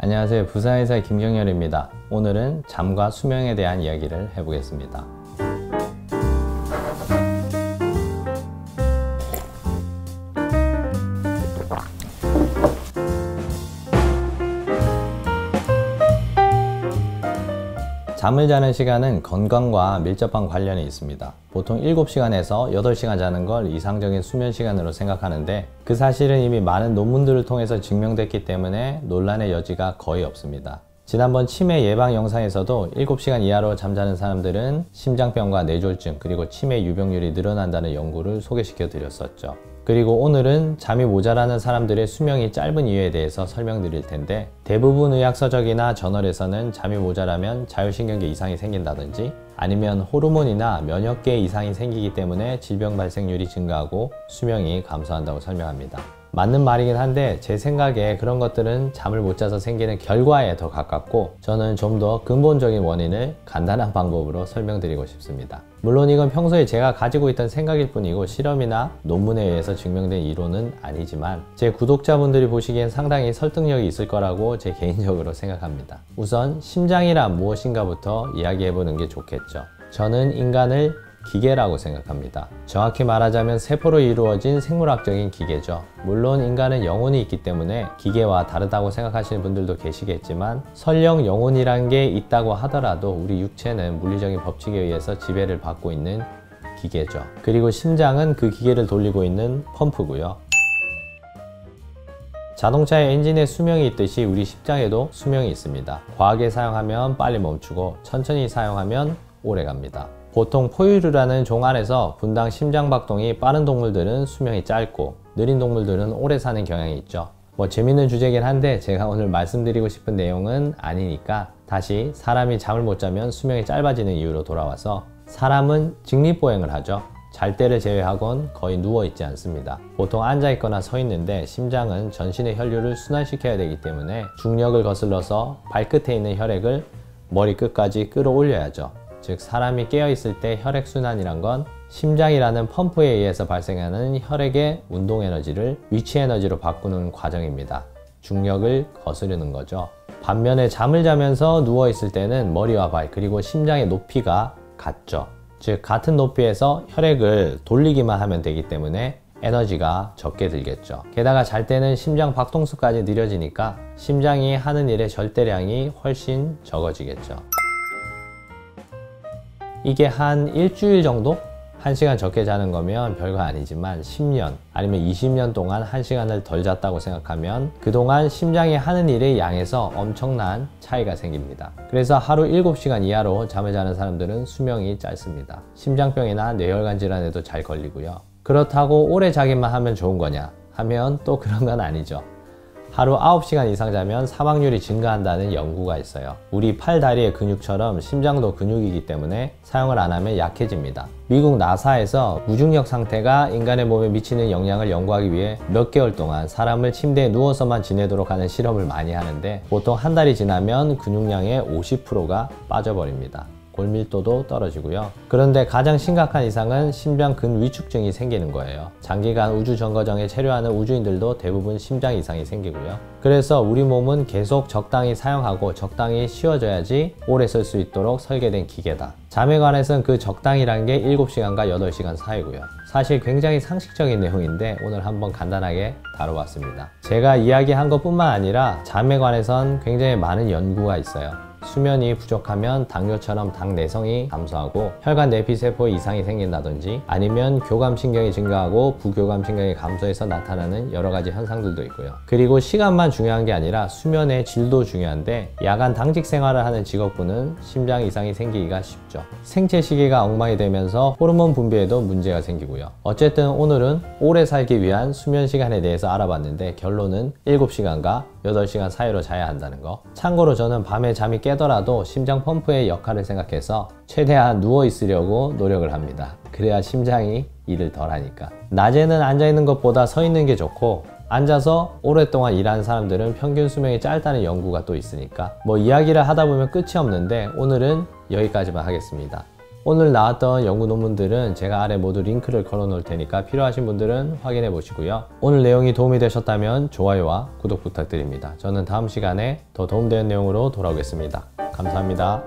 안녕하세요. 부사의사 김경렬입니다. 오늘은 잠과 수면에 대한 이야기를 해보겠습니다. 잠을 자는 시간은 건강과 밀접한 관련이 있습니다. 보통 7시간에서 8시간 자는 걸 이상적인 수면 시간으로 생각하는데 그 사실은 이미 많은 논문들을 통해서 증명됐기 때문에 논란의 여지가 거의 없습니다. 지난번 치매 예방 영상에서도 7시간 이하로 잠자는 사람들은 심장병과 뇌졸중 그리고 치매 유병률이 늘어난다는 연구를 소개시켜 드렸었죠. 그리고 오늘은 잠이 모자라는 사람들의 수명이 짧은 이유에 대해서 설명드릴 텐데, 대부분 의학서적이나 저널에서는 잠이 모자라면 자율신경계 이상이 생긴다든지 아니면 호르몬이나 면역계 이상이 생기기 때문에 질병 발생률이 증가하고 수명이 감소한다고 설명합니다. 맞는 말이긴 한데 제 생각에 그런 것들은 잠을 못 자서 생기는 결과에 더 가깝고, 저는 좀 더 근본적인 원인을 간단한 방법으로 설명드리고 싶습니다. 물론 이건 평소에 제가 가지고 있던 생각일 뿐이고 실험이나 논문에 의해서 증명된 이론은 아니지만 제 구독자분들이 보시기엔 상당히 설득력이 있을 거라고 제 개인적으로 생각합니다. 우선 심장이란 무엇인가부터 이야기해보는 게 좋겠죠. 저는 인간을 기계라고 생각합니다. 정확히 말하자면 세포로 이루어진 생물학적인 기계죠. 물론 인간은 영혼이 있기 때문에 기계와 다르다고 생각하시는 분들도 계시겠지만, 설령 영혼이란 게 있다고 하더라도 우리 육체는 물리적인 법칙에 의해서 지배를 받고 있는 기계죠. 그리고 심장은 그 기계를 돌리고 있는 펌프고요. 자동차의 엔진에 수명이 있듯이 우리 심장에도 수명이 있습니다. 과하게 사용하면 빨리 멈추고 천천히 사용하면 오래 갑니다. 보통 포유류라는 종 안에서 분당 심장박동이 빠른 동물들은 수명이 짧고 느린 동물들은 오래 사는 경향이 있죠. 재밌는 주제긴 한데 제가 오늘 말씀드리고 싶은 내용은 아니니까 다시 사람이 잠을 못 자면 수명이 짧아지는 이유로 돌아와서, 사람은 직립보행을 하죠. 잘 때를 제외하곤 거의 누워있지 않습니다. 보통 앉아있거나 서있는데 심장은 전신의 혈류를 순환시켜야 되기 때문에 중력을 거슬러서 발끝에 있는 혈액을 머리 끝까지 끌어올려야죠. 즉 사람이 깨어있을 때 혈액순환이란 건 심장이라는 펌프에 의해서 발생하는 혈액의 운동 에너지를 위치 에너지로 바꾸는 과정입니다. 중력을 거스르는 거죠. 반면에 잠을 자면서 누워있을 때는 머리와 발 그리고 심장의 높이가 같죠. 즉 같은 높이에서 혈액을 돌리기만 하면 되기 때문에 에너지가 적게 들겠죠. 게다가 잘 때는 심장 박동수까지 느려지니까 심장이 하는 일의 절대량이 훨씬 적어지겠죠. 이게 한 일주일 정도? 1시간 적게 자는 거면 별거 아니지만 10년 아니면 20년 동안 1시간을 덜 잤다고 생각하면 그동안 심장이 하는 일의 양에서 엄청난 차이가 생깁니다. 그래서 하루 7시간 이하로 잠을 자는 사람들은 수명이 짧습니다. 심장병이나 뇌혈관 질환에도 잘 걸리고요. 그렇다고 오래 자기만 하면 좋은 거냐 하면 또 그런 건 아니죠. 하루 9시간 이상 자면 사망률이 증가한다는 연구가 있어요. 우리 팔, 다리의 근육처럼 심장도 근육이기 때문에 사용을 안 하면 약해집니다. 미국 나사에서 무중력 상태가 인간의 몸에 미치는 영향을 연구하기 위해 몇 개월 동안 사람을 침대에 누워서만 지내도록 하는 실험을 많이 하는데, 보통 한 달이 지나면 근육량의 50%가 빠져버립니다. 골밀도도 떨어지고요. 그런데 가장 심각한 이상은 심장 근위축증이 생기는 거예요. 장기간 우주 정거장에 체류하는 우주인들도 대부분 심장 이상이 생기고요. 그래서 우리 몸은 계속 적당히 사용하고 적당히 쉬어줘야지 오래 쓸 수 있도록 설계된 기계다. 잠에 관해서는 그 적당이란 게 7시간과 8시간 사이고요. 사실 굉장히 상식적인 내용인데 오늘 한번 간단하게 다뤄봤습니다. 제가 이야기한 것뿐만 아니라 잠에 관해선 굉장히 많은 연구가 있어요. 수면이 부족하면 당뇨처럼 당 내성이 감소하고 혈관 내피세포 이상이 생긴다든지, 아니면 교감신경이 증가하고 부교감신경이 감소해서 나타나는 여러가지 현상들도 있고요. 그리고 시간만 중요한 게 아니라 수면의 질도 중요한데, 야간 당직 생활을 하는 직업군은 심장 이상이 생기기가 쉽죠. 생체 시계가 엉망이 되면서 호르몬 분비에도 문제가 생기고요. 어쨌든 오늘은 오래 살기 위한 수면 시간에 대해서 알아봤는데 결론은 7시간과 8시간 사이로 자야 한다는 거. 참고로 저는 밤에 잠이 깨더라도 심장 펌프의 역할을 생각해서 최대한 누워 있으려고 노력을 합니다. 그래야 심장이 일을 덜 하니까. 낮에는 앉아 있는 것보다 서 있는 게 좋고, 앉아서 오랫동안 일하는 사람들은 평균 수명이 짧다는 연구가 또 있으니까 이야기를 하다 보면 끝이 없는데 오늘은 여기까지만 하겠습니다. 오늘 나왔던 연구 논문들은 제가 아래 모두 링크를 걸어 놓을 테니까 필요하신 분들은 확인해 보시고요. 오늘 내용이 도움이 되셨다면 좋아요와 구독 부탁드립니다. 저는 다음 시간에 더 도움되는 내용으로 돌아오겠습니다. 감사합니다.